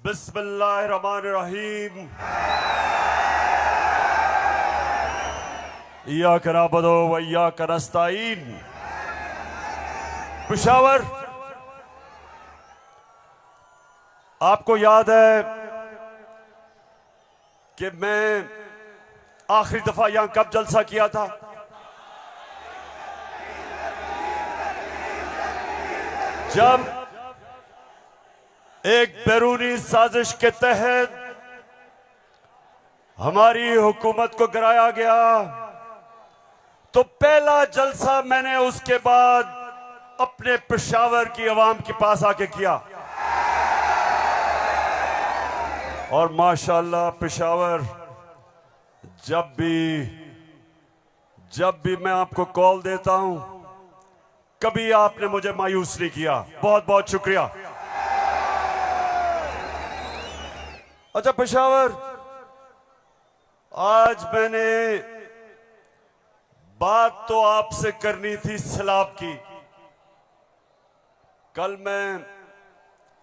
बिस्मिल्लाहिर्रहमानिर्रहीम। इय्याका नअबुदु व इय्याका नस्तईन। पेशावर, आपको याद है कि मैं आखिरी दफा यहां कब जलसा किया था? जब एक बैरूनी साजिश के तहत हमारी हुकूमत को गिराया गया, तो पहला जलसा मैंने उसके बाद अपने पेशावर की आवाम के पास आके किया। और माशाअल्लाह पेशावर, जब भी मैं आपको कॉल देता हूं, कभी आपने मुझे मायूस नहीं किया। बहुत बहुत शुक्रिया। अच्छा पेशावर, आज मैंने बात तो आपसे करनी थी सैलाब की। कल मैं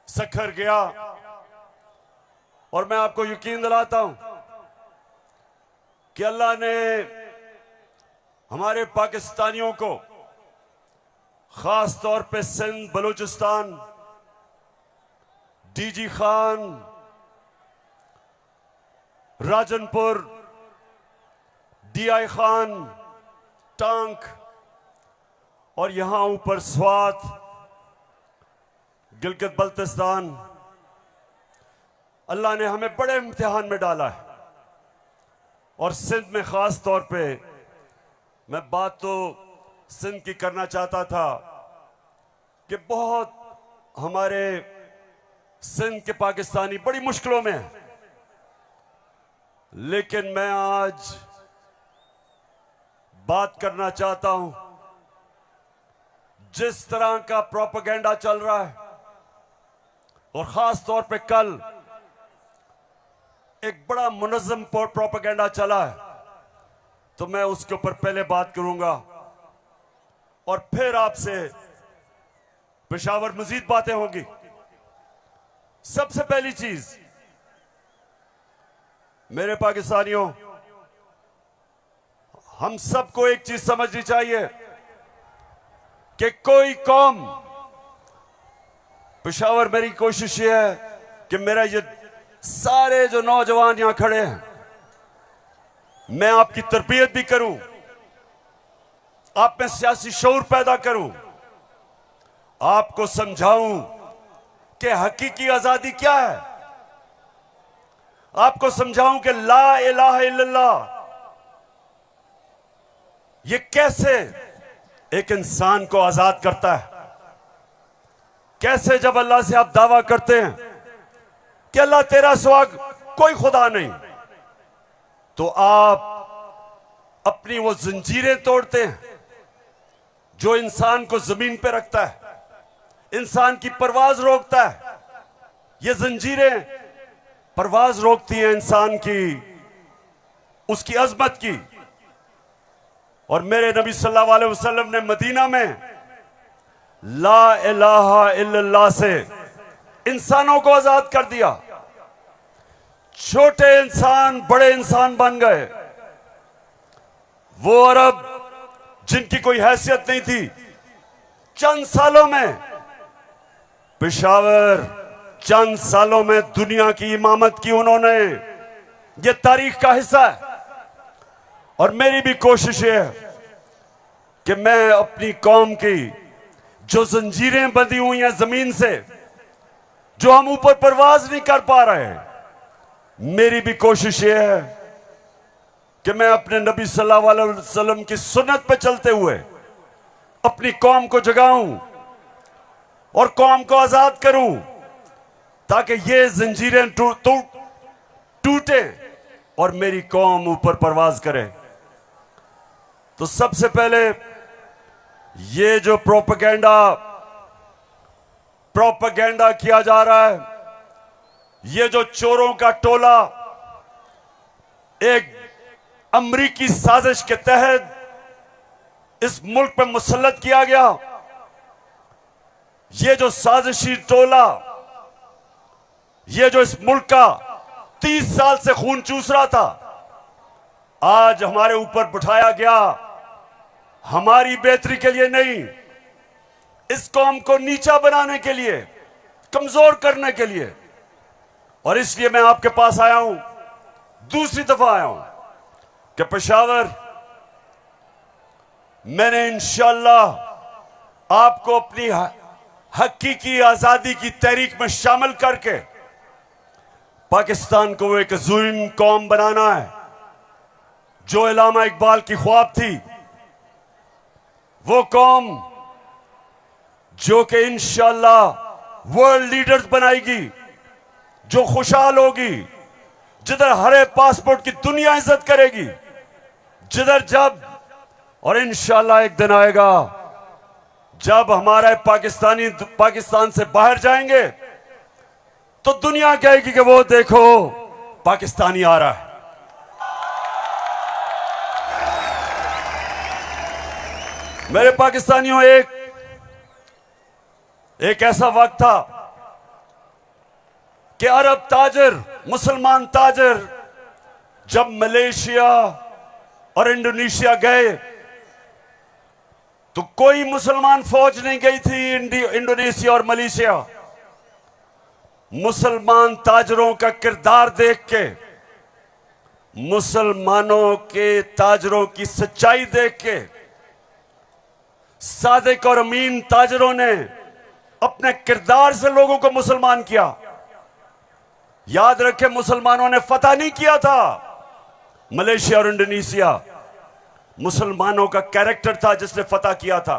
सखर गया और मैं आपको यकीन दिलाता हूं कि अल्लाह ने हमारे पाकिस्तानियों को, खास तौर पे सिंध, बलूचिस्तान, डीजी खान, राजनपुर, डीआई खान, टांक और यहां ऊपर स्वात, गिलगित बल्तिस्तान, अल्लाह ने हमें बड़े इम्तिहान में डाला है। और सिंध में खास तौर पे मैं बात तो सिंध की करना चाहता था कि बहुत हमारे सिंध के पाकिस्तानी बड़ी मुश्किलों में हैं, लेकिन मैं आज बात करना चाहता हूं, जिस तरह का प्रोपेगेंडा चल रहा है, और खास तौर पे कल एक बड़ा मुनज़्ज़म प्रोपेगेंडा चला है, तो मैं उसके ऊपर पहले बात करूंगा और फिर आपसे पेशावर मजीद बातें होंगी। सबसे पहली चीज, मेरे पाकिस्तानियों, हम सबको एक चीज समझनी चाहिए कि कोई कौम, पेशावर, मेरी कोशिश ये है कि मेरा ये सारे जो नौजवान यहां खड़े हैं, मैं आपकी तरबियत भी करूं, आप में सियासी शऊर पैदा करूं, आपको समझाऊं कि हकीकी आजादी क्या है, आपको समझाऊं कि ला इलाहा इल्लल्लाह ये कैसे एक इंसान को आजाद करता है। कैसे जब अल्लाह से आप दावा करते हैं कि अल्लाह तेरा सिवा कोई खुदा नहीं, तो आप अपनी वो जंजीरें तोड़ते हैं जो इंसान को जमीन पे रखता है, इंसान की परवाज रोकता है। ये जंजीरें परवाज रोकती हैं इंसान की, उसकी अजमत की। और मेरे नबी सल्लल्लाहु अलैहि वसल्लम ने मदीना में ला इलाहा इल्लल्लाह से इंसानों को आजाद कर दिया। छोटे इंसान बड़े इंसान बन गए। वो अरब जिनकी कोई हैसियत नहीं थी, चंद सालों में, पेशावर, चंद सालों में दुनिया की इमामत की उन्होंने। ये तारीख का हिस्सा है। और मेरी भी कोशिश है कि मैं अपनी कौम की जो जंजीरें बंधी हुई हैं जमीन से, जो हम ऊपर परवाज नहीं कर पा रहे, मेरी भी कोशिश ये है कि मैं अपने नबी सल्लल्लाहु अलैहि वसल्लम की सुन्नत पे चलते हुए अपनी कौम को जगाऊं और कौम को आजाद करूं, ताकि ये जंजीरें टूटे और मेरी कौम ऊपर परवाज करे। तो सबसे पहले ये जो प्रोपेगेंडा किया जा रहा है, ये जो चोरों का टोला एक अमरीकी साजिश के तहत इस मुल्क पर मुसल्लत किया गया, ये जो साजिशी टोला ये जो इस मुल्क का 30 साल से खून चूस रहा था, आज हमारे ऊपर बिठाया गया हमारी बेहतरी के लिए नहीं, इस कौम को नीचा बनाने के लिए, कमजोर करने के लिए। और इसलिए मैं आपके पास आया हूं, दूसरी दफा आया हूं कि पेशावर, मैंने इंशाअल्लाह आपको अपनी हकीकी आजादी की तहरीक में शामिल करके पाकिस्तान को एक अज़ीम कौम बनाना है। जो इलामा इकबाल की ख्वाब थी, वो कौम जो कि इंशाअल्लाह वर्ल्ड लीडर्स बनाएगी, जो खुशहाल होगी, जिधर हरे पासपोर्ट की दुनिया इज्जत करेगी, जिधर जब, और इंशाअल्लाह एक दिन आएगा जब हमारे पाकिस्तानी पाकिस्तान से बाहर जाएंगे तो दुनिया कहेगी कि वो देखो पाकिस्तानी आ रहा है। मेरे पाकिस्तानियों, एक ऐसा वक्त था कि अरब ताजर, मुसलमान ताजर जब मलेशिया और इंडोनेशिया गए तो कोई मुसलमान फौज नहीं गई थी इंडोनेशिया और मलेशिया। मुसलमान ताजरों का किरदार देख के, मुसलमानों के ताजरों की सच्चाई देख के, सादिक और अमीन ताजरों ने अपने किरदार से लोगों को मुसलमान किया। याद रखें, मुसलमानों ने फतह नहीं किया था मलेशिया और इंडोनेशिया, मुसलमानों का कैरेक्टर था जिसने फतह किया था।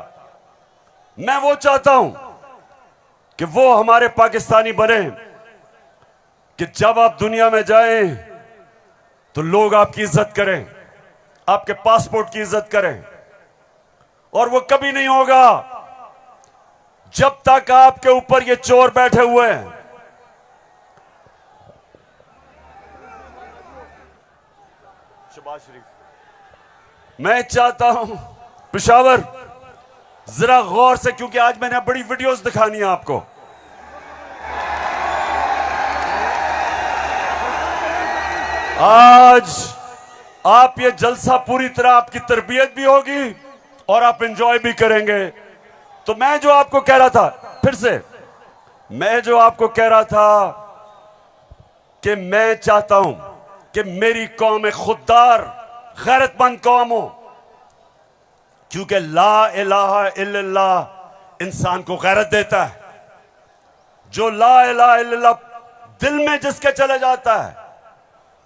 मैं वो चाहता हूं कि वो हमारे पाकिस्तानी बने कि जब आप दुनिया में जाएं तो लोग आपकी इज्जत करें, आपके पासपोर्ट की इज्जत करें। और वो कभी नहीं होगा जब तक आपके ऊपर ये चोर बैठे हुए हैं। शबाज शरीफ, मैं चाहता हूं पेशावर जरा गौर से, क्योंकि आज मैंने बड़ी वीडियोस दिखानी है आपको। आज आप ये जलसा पूरी तरह आपकी तरबियत भी होगी और आप एंजॉय भी करेंगे। तो मैं जो आपको कह रहा था, फिर से मैं जो आपको कह रहा था कि मैं चाहता हूं कि मेरी कौम एक खुददार, गैरतमंद कौम हो, क्योंकि ला इलाहा इल्लल्लाह इंसान को गैरत देता है। जो ला इलाहा इल्लल्लाह दिल में जिसके चले जाता है,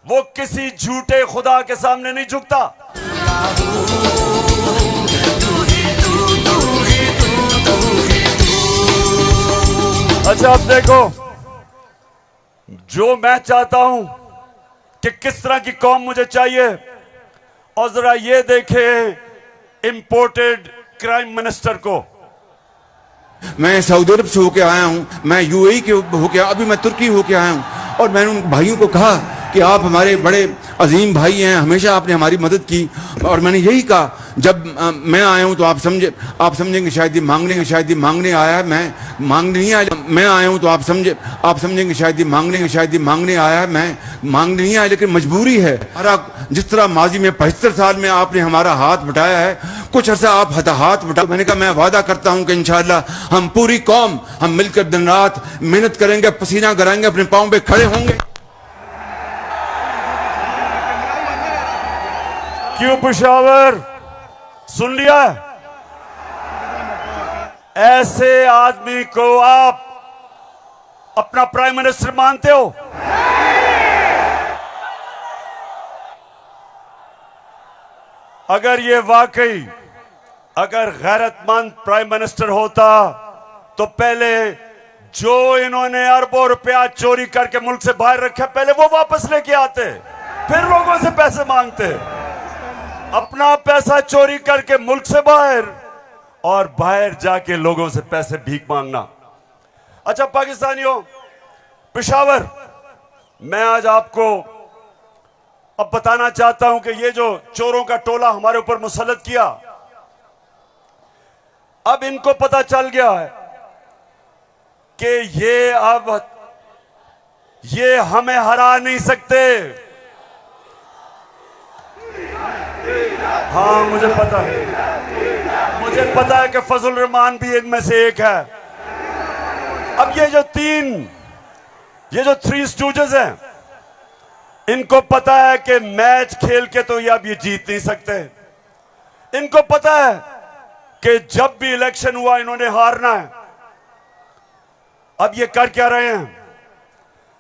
वो किसी झूठे खुदा के सामने नहीं झुकता। अच्छा, अब देखो, जो मैं चाहता हूं कि किस तरह की कौम मुझे चाहिए, और जरा ये देखें इंपोर्टेड क्राइम मिनिस्टर को। मैं सऊदी अरब से होके आया हूं, मैं यूएई के होके, अभी मैं तुर्की होके आया हूं, और मैंने उन भाइयों को कहा कि आप हमारे बड़े अजीम भाई हैं, हमेशा आपने हमारी मदद की। और मैंने यही कहा, जब मैं आया हूं तो आप समझेंगे शायद ये मांगने आया है, मैं मांगने नहीं आया। मैं आया हूं तो आप समझेंगे शायद ये मांगने आया है, मैं मांगने नहीं आया, लेकिन मजबूरी है। जिस तरह माजी में 75 साल में आपने हमारा हाथ बटाया है, कुछ अर्सा आप हाथ बटा। मैंने कहा मैं वादा करता हूं कि इंशाअल्लाह हम पूरी कौम, हम मिलकर दिन रात मेहनत करेंगे, पसीना कराएंगे, अपने पांव पे खड़े होंगे। क्यों पेशावर, सुन लिया? ऐसे आदमी को आप अपना प्राइम मिनिस्टर मानते हो? अगर ये वाकई अगर गैरतमंद प्राइम मिनिस्टर होता तो पहले जो इन्होंने अरबों रुपया चोरी करके मुल्क से बाहर रखा, पहले वो वापस लेके आते, फिर लोगों से पैसे मांगते। अपना पैसा चोरी करके मुल्क से बाहर, और बाहर जाके लोगों से पैसे भीख मांगना। अच्छा पाकिस्तानियों, पेशावर, मैं आज आपको अब बताना चाहता हूं कि ये जो चोरों का टोला हमारे ऊपर मुसल्लत किया, अब इनको पता चल गया है कि ये अब ये हमें हरा नहीं सकते। हाँ मुझे पता है कि फजल रहमान भी इनमें से एक है। अब ये जो थ्री स्टूजेस हैं, इनको पता है कि मैच खेल के तो ये अब ये जीत नहीं सकते। इनको पता है कि जब भी इलेक्शन हुआ इन्होंने हारना है। अब ये कर क्या रहे हैं?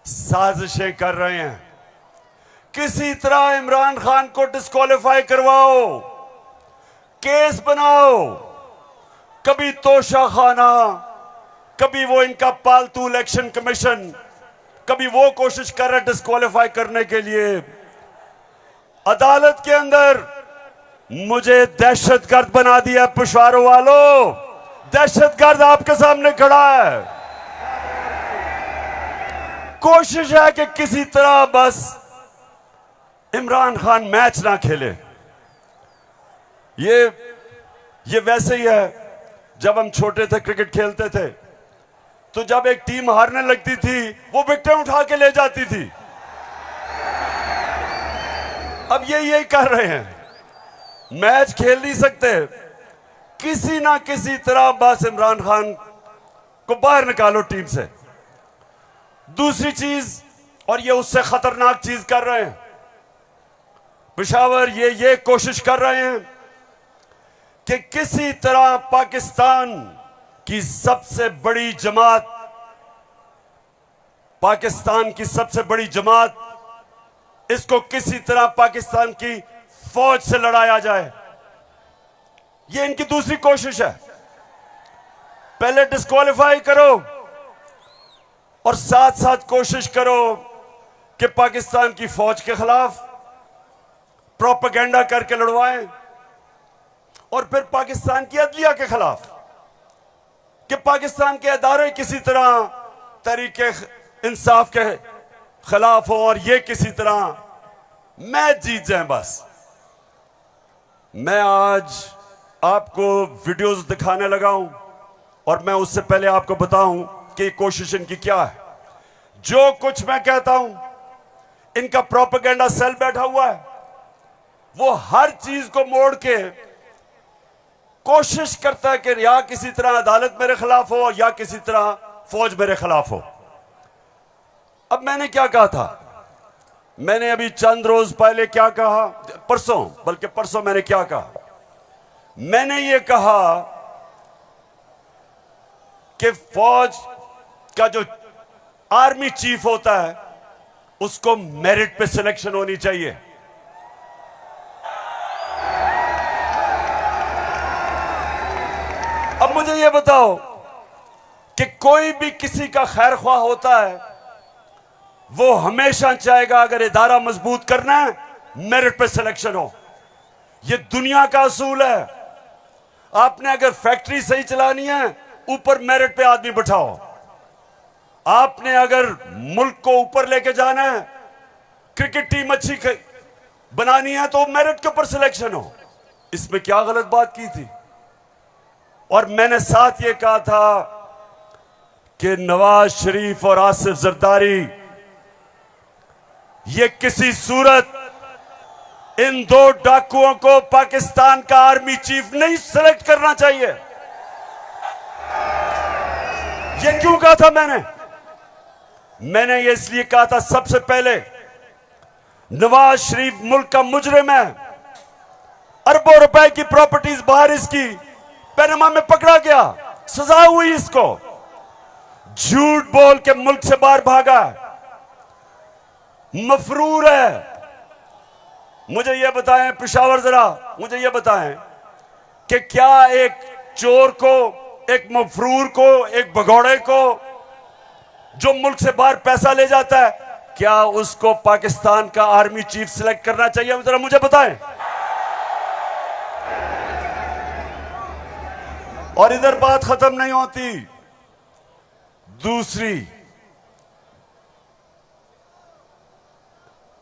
साजिशें कर रहे हैं। किसी तरह इमरान खान को डिस्क्वालीफाई करवाओ, केस बनाओ, कभी तोशाखाना, कभी वो इनका पालतू इलेक्शन कमीशन, कभी वो कोशिश कर रहे डिस्क्वालीफाई करने के लिए। अदालत के अंदर मुझे दहशतगर्द बना दिया पिशावर वालों। दहशतगर्द आपके सामने खड़ा है। कोशिश है कि किसी तरह बस इमरान खान मैच ना खेले। ये वैसे ही है, जब हम छोटे थे क्रिकेट खेलते थे तो जब एक टीम हारने लगती थी वो विकेटें उठा के ले जाती थी। अब ये यही कर रहे हैं, मैच खेल नहीं सकते, किसी ना किसी तरह बस इमरान खान को बाहर निकालो टीम से। दूसरी चीज, और ये उससे खतरनाक चीज कर रहे हैं, पेशावर ये कोशिश कर रहे हैं कि किसी तरह पाकिस्तान की सबसे बड़ी जमात, इसको किसी तरह पाकिस्तान की फौज से लड़ाया जाए। ये इनकी दूसरी कोशिश है। पहले डिस्क्वालीफाई करो और साथ साथ कोशिश करो कि पाकिस्तान की फौज के खिलाफ प्रोपेगेंडा करके लड़वाएं, और फिर पाकिस्तान की अदलिया के खिलाफ कि पाकिस्तान के अदारे किसी तरह तरीके इंसाफ के खिलाफ हो और ये किसी तरह मैच जीत जाए। बस मैं आज आपको वीडियोस दिखाने लगा हूं, और मैं उससे पहले आपको बताऊं कि कोशिश इनकी क्या है। जो कुछ मैं कहता हूं, इनका प्रोपेगेंडा सेल बैठा हुआ है, वो हर चीज को मोड़ के कोशिश करता है कि या किसी तरह अदालत मेरे खिलाफ हो या किसी तरह फौज मेरे खिलाफ हो। अब मैंने क्या कहा था, मैंने अभी चंद रोज पहले क्या कहा, परसों मैंने क्या कहा, मैंने ये कहा कि फौज का जो आर्मी चीफ होता है उसको मेरिट पे सिलेक्शन होनी चाहिए। अब मुझे ये बताओ कि कोई भी किसी का खैर ख्वाह होता है, वो हमेशा चाहेगा अगर इदारा मजबूत करना है मेरिट पे सिलेक्शन हो। ये दुनिया का असूल है। आपने अगर फैक्ट्री सही चलानी है ऊपर मेरिट पे आदमी बिठाओ। आपने अगर मुल्क को ऊपर लेके जाना है, क्रिकेट टीम अच्छी बनानी है तो मेरिट के ऊपर सिलेक्शन हो। इसमें क्या गलत बात की थी? और मैंने साथ ये कहा था कि नवाज शरीफ और आसिफ जरदारी, ये किसी सूरत इन दो डाकुओं को पाकिस्तान का आर्मी चीफ नहीं सिलेक्ट करना चाहिए। ये क्यों कहा था मैंने ये इसलिए कहा था, सबसे पहले नवाज शरीफ मुल्क का मुजरिम है। अरबों रुपए की प्रॉपर्टीज बाहर इसकी पनामा में पकड़ा गया, सजा हुई इसको। झूठ बोल के मुल्क से बाहर भागा, मफरूर है। मुझे यह बताएं पेशावर, जरा मुझे यह बताएं कि क्या एक चोर को, एक मफरूर को, एक भगौड़े को जो मुल्क से बाहर पैसा ले जाता है, क्या उसको पाकिस्तान का आर्मी चीफ सिलेक्ट करना चाहिए? जरा मुझे बताएं। और इधर बात खत्म नहीं होती। दूसरी,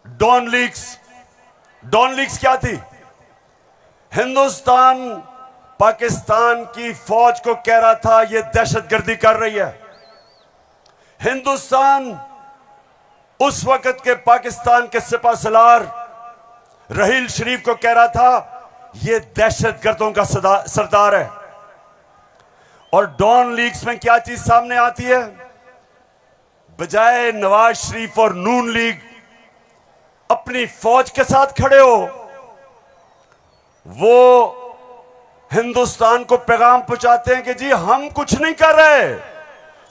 डॉन लीक्स क्या थी? हिंदुस्तान पाकिस्तान की फौज को कह रहा था ये दहशतगर्दी कर रही है। हिंदुस्तान उस वक्त के पाकिस्तान के सिपा सलार रहील शरीफ को कह रहा था ये दहशतगर्दों का सरदार है। और डॉन लीग्स में क्या चीज सामने आती है? बजाय नवाज शरीफ और नून लीग अपनी फौज के साथ खड़े हो, वो हिंदुस्तान को पैगाम पहुंचाते हैं कि जी हम कुछ नहीं कर रहे,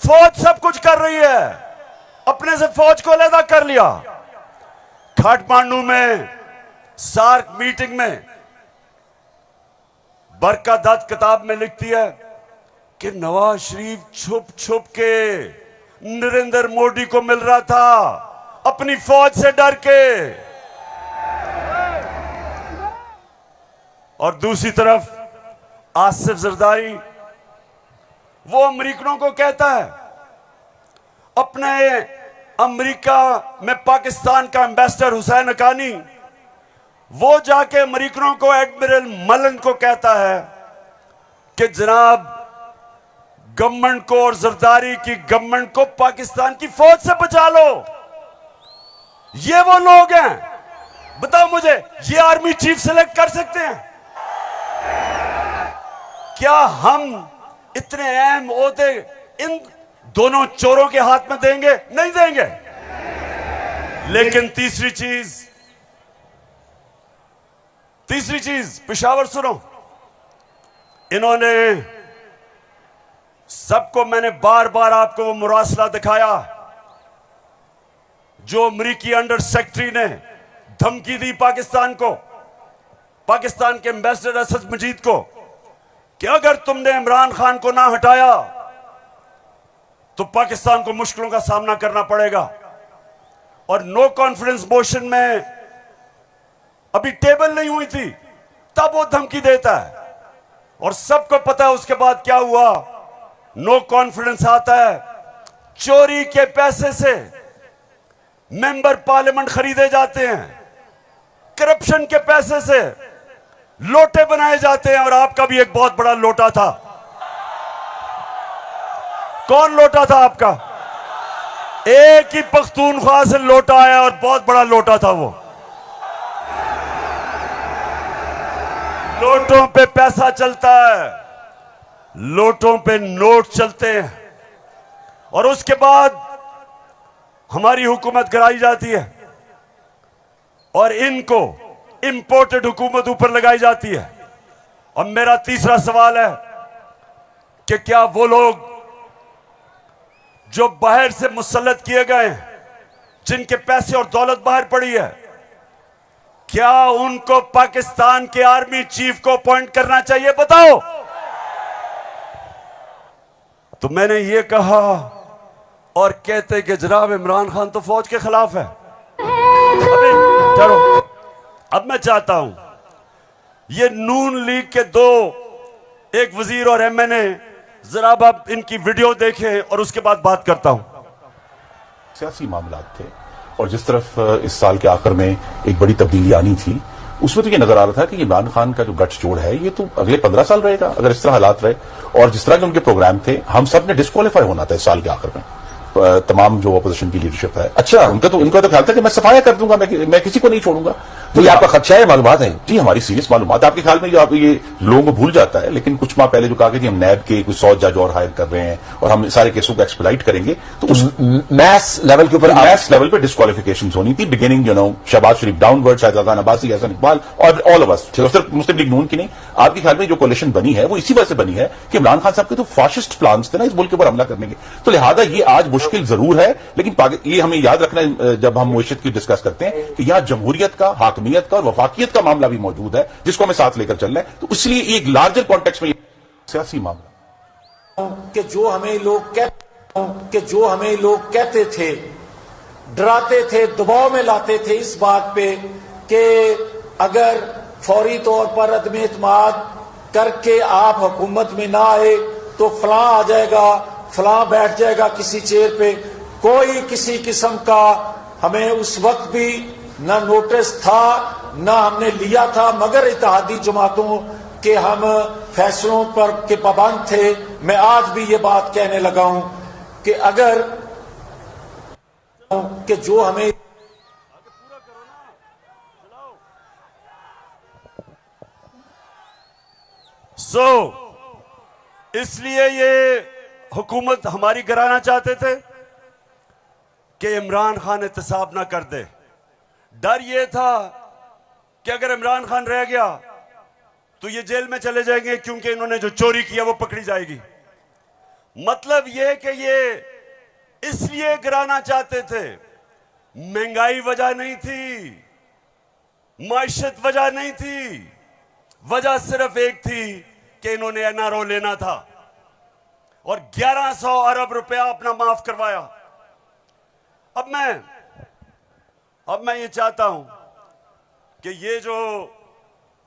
फौज सब कुछ कर रही है। अपने से फौज को अलग कर लिया। काठमांडू में सार्क मीटिंग में बरका दत्त किताब में लिखती है कि नवाज शरीफ छुप छुप के नरेंद्र मोदी को मिल रहा था अपनी फौज से डर के। और दूसरी तरफ आसिफ जरदारी वो अमेरिकनों को कहता है, अपने अमेरिका में पाकिस्तान का एम्बेसडर हुसैन हक्कानी वो जाके अमेरिकनों को एडमिरल मलन को कहता है कि जनाब गवर्नमेंट को और जरदारी की गवर्नमेंट को पाकिस्तान की फौज से बचा लो। ये वो लोग हैं, बताओ मुझे, ये आर्मी चीफ सेलेक्ट कर सकते हैं? क्या हम इतने अहम ओहदे इन दोनों चोरों के हाथ में देंगे? नहीं देंगे। लेकिन तीसरी चीज पेशावर सुनो, इन्होंने सबको, मैंने बार बार आपको वो मुरासला दिखाया जो अमरीकी अंडर सेक्रेटरी ने धमकी दी पाकिस्तान को, पाकिस्तान के एम्बेसडर असद मजीद को, कि अगर तुमने इमरान खान को ना हटाया तो पाकिस्तान को मुश्किलों का सामना करना पड़ेगा। और नो कॉन्फिडेंस मोशन में अभी टेबल नहीं हुई थी तब वो धमकी देता है। और सबको पता है उसके बाद क्या हुआ। नो कॉन्फिडेंस आता है, चोरी के पैसे से मेंबर पार्लियामेंट खरीदे जाते हैं, करप्शन के पैसे से लोटे बनाए जाते हैं। और आपका भी एक बहुत बड़ा लोटा था। कौन लोटा था आपका? एक ही पख्तूनख्वा से लोटा आया और बहुत बड़ा लोटा था वो। लोटों पे पैसा चलता है, लोटों पे नोट चलते हैं। और उसके बाद हमारी हुकूमत गिराई जाती है और इनको इंपोर्टेड हुकूमत ऊपर लगाई जाती है। और मेरा तीसरा सवाल है कि क्या वो लोग जो बाहर से मुसल्लत किए गए हैं, जिनके पैसे और दौलत बाहर पड़ी है, क्या उनको पाकिस्तान के आर्मी चीफ को अपॉइंट करना चाहिए? बताओ। तो मैंने ये कहा और कहते कि जनाब इमरान खान तो फौज के खिलाफ है। अभी चलो, अब मैं चाहता हूं ये नून लीग के दो, एक वजीर और एमएनए, जरा आप इनकी वीडियो देखें और उसके बाद बात करता हूं। सियासी मामला थे और जिस तरफ इस साल के आखिर में एक बड़ी तब्दीली आनी थी, उसमें तो ये नजर आ रहा था कि इमरान खान का जो गठजोड़ है ये तो अगले 15 साल रहेगा अगर इस तरह हालात रहे। और जिस तरह के उनके प्रोग्राम थे, हम सब ने डिस्क्वालीफाई होना था इस साल के आखिर में, तमाम जो अपोजिशन की लीडरशिप है। अच्छा, उनका तो ख्याल था कि मैं सफाया कर दूंगा, मैं किसी को नहीं छोड़ूंगा। तो ये आपका खदशा है? मालूमात है जी, हमारी सीरियस मालूमात। आपके ख्याल में जो आप ये लोगों को भूल जाता है, लेकिन कुछ माह पहले जो कहा कि जी हम नैब के कुछ 100 जज और हायर कर रहे हैं और हम सारे केसों को एक्सपेडाइट करेंगे, तो उस मैस लेवल के ऊपर, मैस लेवल पे डिस्क्वालिफिकेशन होनी थी। बिगिनिंग शहबाज शरीफ डाउनवर्ड, शाहजाद खान अब्बासी, हसन इकबाल और ऑल ऑफ अस, सिर्फ मुस्लिम लीग नून की नहीं। आपके ख्याल में जो कोलिशन बनी है वो इसी वजह से बनी है कि इमरान खान साहब के तो फाशिस्ट प्लान्स थे ना इस मुल्क के ऊपर हमला करने के। तो लिहाजा ये आज मुश्किल जरूर है, लेकिन ये हमें याद रखना है जब हम मुइशत की डिस्कस करते हैं कि यहां जमहूरियत का, हाकमियत का और वफाकियत का मामला भी मौजूद है जिसको हमें साथ लेकर चलना है। तो इसलिए एक लार्जर कॉन्टेक्स्ट में सियासी मामला कि जो हमें लोग कहते थे, डराते थे, दबाव में लाते थे इस बात पे कि अगर फौरी तौर पर अदम एतमाद करके आप हुकूमत में ना आए तो फलां आ जाएगा, फलां बैठ जाएगा किसी चेयर पे। कोई किसी किस्म का हमें उस वक्त भी न नोटिस था न हमने लिया था, मगर इत्तेहादी जमातों के हम फैसलों पर के पाबंद थे। मैं आज भी ये बात कहने लगा हूं कि अगर कि जो हमें इसलिए ये हुकूमत हमारी गिराना चाहते थे कि इमरान खान एहतसाब ना कर दे। डर ये था कि अगर इमरान खान रह गया तो ये जेल में चले जाएंगे, क्योंकि इन्होंने जो चोरी किया वो पकड़ी जाएगी। मतलब ये कि ये इसलिए गिराना चाहते थे, महंगाई वजह नहीं थी, माइशत वजह नहीं थी, वजह सिर्फ एक थी कि इन्होंने एनआरओ लेना था और 1100 अरब रुपया अपना माफ करवाया। अब मैं ये चाहता हूं कि ये जो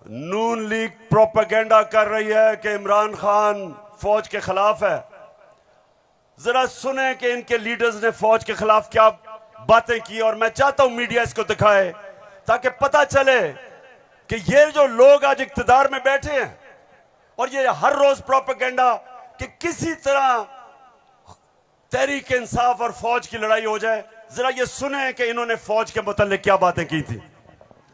नून लीग प्रोपेगेंडा कर रही है कि इमरान खान फौज के खिलाफ है, जरा सुने कि इनके लीडर्स ने फौज के खिलाफ क्या बातें की। और मैं चाहता हूं मीडिया इसको दिखाए ताकि पता चले कि ये जो लोग आज इक्तिदार में बैठे हैं और ये हर रोज प्रोपेगेंडा कि किसी तरह तहरीक इंसाफ और फौज की लड़ाई हो जाए, जरा ये सुने कि इन्होंने फौज के मुतालिक क्या बातें की थी।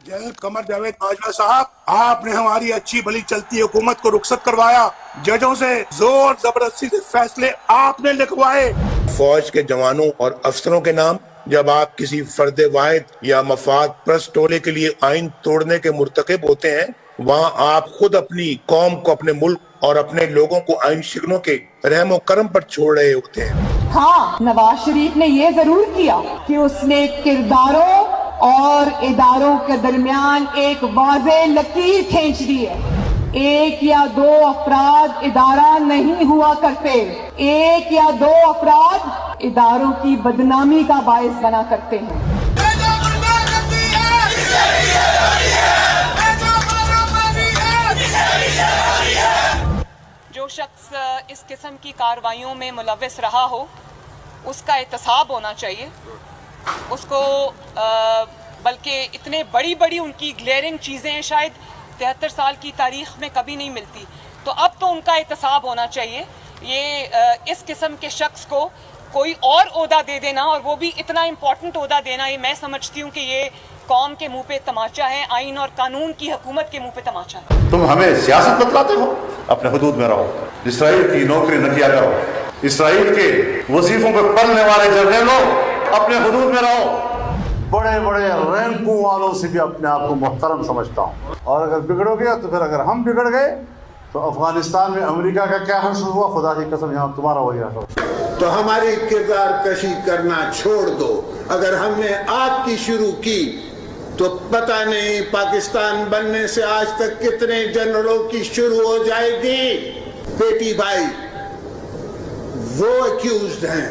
जनरल कमर जावेद बाजवा साहब, आपने हमारी अच्छी भली चलती हुकूमत को रुखसत करवाया, जजों से जोर जबरदस्ती से फैसले आपने लिखवाए। फौज के जवानों और अफसरों के नाम जब आप किसी फर्द वाहिद या मफाद प्रस्त टोले के लिए आइन तोड़ने के मुर्तकिब होते हैं, वहाँ आप खुद अपनी कौम को, अपने मुल्क और अपने लोगों को आइन शिकनों के रहमो करम पर छोड़ रहे होते हैं। हाँ, नवाज शरीफ ने ये जरूर किया कि उसने किरदारों और इदारों के दरमियान एक वाज़ेह लकीर खींच दी है। एक या दो अफराद इदारा नहीं हुआ करते, एक या दो अफराद इदारों की बदनामी का बायस बना करते हैं। जो शख्स इस किस्म की कार्रवाइयों में मुलव्वस रहा हो उसका एहतसाब होना चाहिए। उसको बल्कि इतने बड़ी बड़ी उनकी ग्लेयरिंग चीज़ें शायद 73 साल की तारीख में कभी नहीं मिलती, तो अब तो उनका एहतसाब होना चाहिए। ये इस किस्म के शख्स को कोई और ओहदा दे देना, और वो भी इतना इम्पोर्टेंट ओहदा देना, ये मैं समझती हूँ कि ये कौम के मुंह पे तमाचा है, आइन और कानून की हुकूमत के मुंह पे तमाचा है। तुम हमें सियासत बतलाते हो, अपने हुदूद में रहो, इसराइल की नौकरी न किया करो, इसराइल के वजीफों पे पढ़ने वाले जर्नलों अपने हुदूद में रहो। बड़े बड़े रैंकों वालों से भी अपने आप को मुहतरम समझता हूँ, और अगर बिगड़ोगे तो फिर अगर हम बिगड़ गए तो अफगानिस्तान में अमेरिका का क्या हश्र हुआ, खुदा की कसम यहाँ तुम्हारा वही हश्र। तो हमारी किरदार कशी करना छोड़ दो। अगर हमने आपकी शुरू की तो पता नहीं पाकिस्तान बनने से आज तक कितने जनरलों की शुरू हो जाएगी। बेटी भाई वो अक्यूज्ड हैं,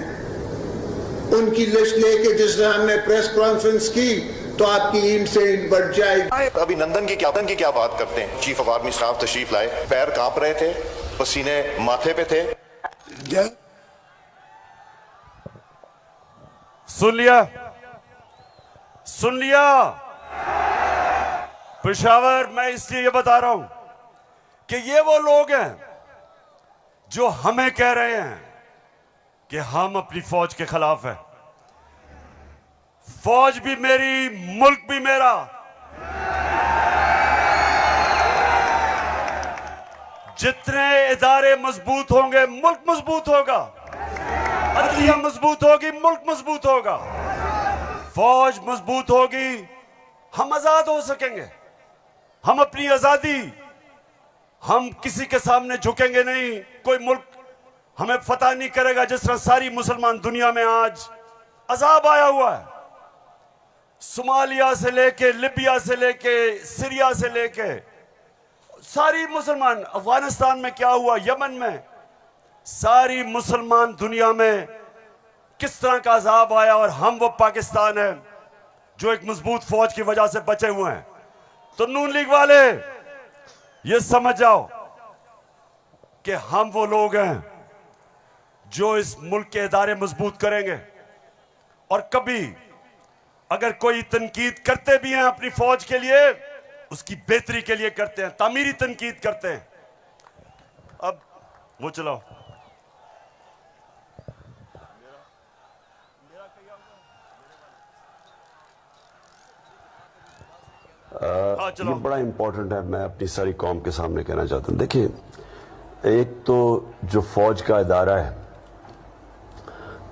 उनकी लिस्ट लेके जिस तरह हमने प्रेस कॉन्फ्रेंस की तो आपकी ईंट से ईंट बढ़ जाएगी। अभिनंदन की क्या बात करते हैं। चीफ ऑफ आर्मी स्टाफ तशरीफ लाए, पैर कांप रहे थे, पसीने माथे पे थे। सुन लिया पेशावर, मैं इसलिए ये बता रहा हूं कि ये वो लोग हैं जो हमें कह रहे हैं कि हम अपनी फौज के खिलाफ है। फौज भी मेरी, मुल्क भी मेरा। जितने इदारे मजबूत होंगे मुल्क मजबूत होगा, अदलिया मजबूत होगी मुल्क मजबूत होगा, फौज मजबूत होगी हम आजाद हो सकेंगे। हम अपनी आजादी, हम किसी के सामने झुकेंगे नहीं, कोई मुल्क हमें फतह नहीं करेगा। जिस तरह सारी मुसलमान दुनिया में आज अजाब आया हुआ है, सोमालिया से लेके, लिबिया से लेके, सीरिया से लेके, सारी मुसलमान, अफगानिस्तान में क्या हुआ, यमन में, सारी मुसलमान दुनिया में किस तरह का अजाब आया, और हम वो पाकिस्तान है जो एक मजबूत फौज की वजह से बचे हुए हैं। तो नून लीग वाले ये समझ जाओ कि हम वो लोग हैं जो इस मुल्क के इदारे मजबूत करेंगे। और कभी अगर कोई तनकीद करते भी हैं अपनी फौज के लिए, उसकी बेहतरी के लिए करते हैं, तामीरी तनकीद करते हैं। अब वो चलाओ। हाँ, चलो। ये बड़ा इंपॉर्टेंट है, मैं अपनी सारी कौम के सामने कहना चाहता हूँ। देखिए, एक तो जो फौज का इदारा है,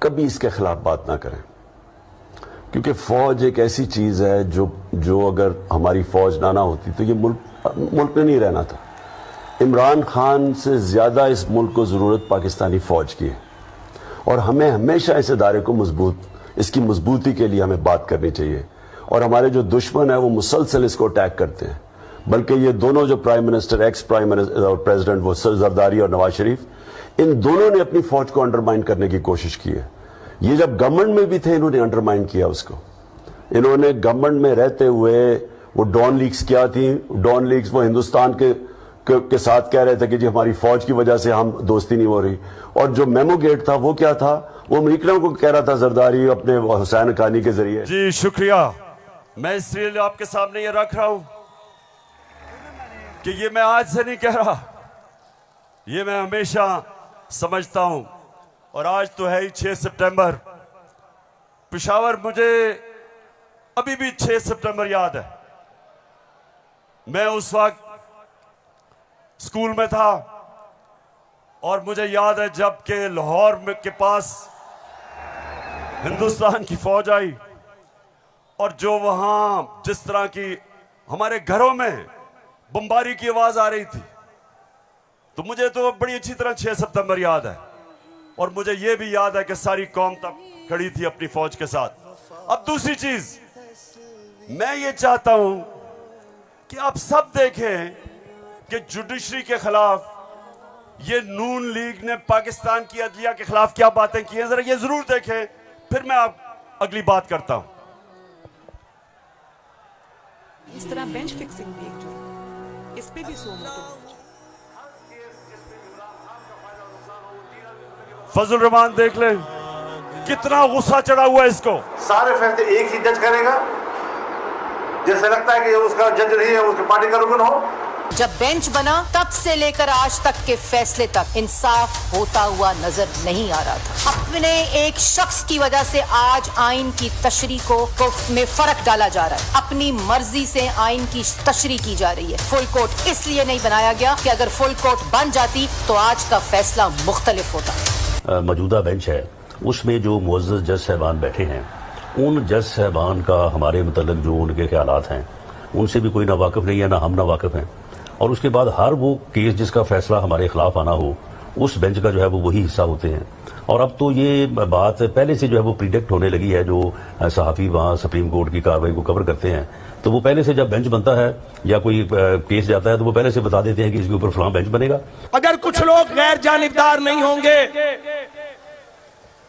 कभी इसके खिलाफ बात ना करें, क्योंकि फौज एक ऐसी चीज है जो अगर हमारी फौज ना होती तो ये मुल्क में नहीं रहना था। इमरान खान से ज्यादा इस मुल्क को जरूरत पाकिस्तानी फौज की है, और हमें हमेशा इस इदारे को इसकी मजबूती के लिए हमें बात करनी चाहिए। और हमारे जो दुश्मन है वो मुसलसल इसको अटैक करते हैं, बल्कि ये दोनों जो prime minister, ex prime minister और प्रेसिडेंट, वो जरदारी और नवाज शरीफ, इन दोनों ने अपनी फौज को अंडरमाइन करने की कोशिश की है। ये जब गवर्नमेंट में भी थे, इन्होंने अंडरमाइन किया उसको। इन्होंने गवर्नमेंट में रहते हुए वो डॉन लीग्स क्या थी, डॉन लीग्स वो हिंदुस्तान के साथ कह रहे थे कि जी हमारी फौज की वजह से हम दोस्ती नहीं हो रही, और जो मेमो गेट था वो क्या था, वो अमेरिकनों को कह रहा था जरदारी अपने हुसैन हक्कानी के जरिए। जी शुक्रिया। मैं इसलिए आपके सामने ये रख रहा हूं कि ये मैं आज से नहीं कह रहा, ये मैं हमेशा समझता हूं। और आज तो है ही 6 सितंबर। पेशावर, मुझे अभी भी 6 सितंबर याद है। मैं उस वक्त स्कूल में था, और मुझे याद है जब के लाहौर के पास हिंदुस्तान की फौज आई, और जो वहां जिस तरह की हमारे घरों में बमबारी की आवाज आ रही थी, तो मुझे तो बड़ी अच्छी तरह 6 सितंबर याद है। और मुझे यह भी याद है कि सारी कौम तब खड़ी थी अपनी फौज के साथ। अब दूसरी चीज, मैं ये चाहता हूं कि आप सब देखें कि जुडिशरी के खिलाफ ये नून लीग ने पाकिस्तान की अदलिया के खिलाफ क्या बातें की हैं, जरा ये जरूर देखें, फिर मैं आप अगली बात करता हूं। इस तरह बेंच फिक्सिंग भी एक जुर्म, इस पे भी 100 मोटो। फजल रहमान देख ले कितना गुस्सा चढ़ा हुआ है इसको। सारे फैसले एक ही जज करेगा, जैसे लगता है कि उसका जज नहीं है, उसकी पार्टी का रुकन हो। जब बेंच बना तब से लेकर आज तक के फैसले तक इंसाफ होता हुआ नजर नहीं आ रहा था। अपने एक शख्स की वजह से आज आइन की तशरीह को में फर्क डाला जा रहा है। अपनी मर्जी से आइन की तशरीह की जा रही है। फुल कोर्ट इसलिए नहीं बनाया गया कि अगर फुल कोर्ट बन जाती तो आज का फैसला मुख्तलिफ होता। मौजूदा बेंच है, उसमें जो मुअज़्ज़ज़ जज साहबान बैठे हैं, उन जज साहबान का हमारे मतलब जो उनके ख्यालात हैं उनसे भी कोई ना वाकिफ नहीं है, ना हम ना वाकिफ हैं। और उसके बाद हर वो केस जिसका फैसला हमारे खिलाफ आना हो, उस बेंच का जो है वो वही हिस्सा होते हैं। और अब तो ये बात पहले से जो है वो प्रिडिक्ट होने लगी है। जो सहाफ़ी वहाँ सुप्रीम कोर्ट की कार्रवाई को कवर करते हैं, तो वो पहले से जब बेंच बनता है या कोई केस जाता है तो वो पहले से बता देते हैं कि इसके ऊपर फलां बेंच बनेगा। अगर कुछ लोग गैर जानिबदार नहीं होंगे,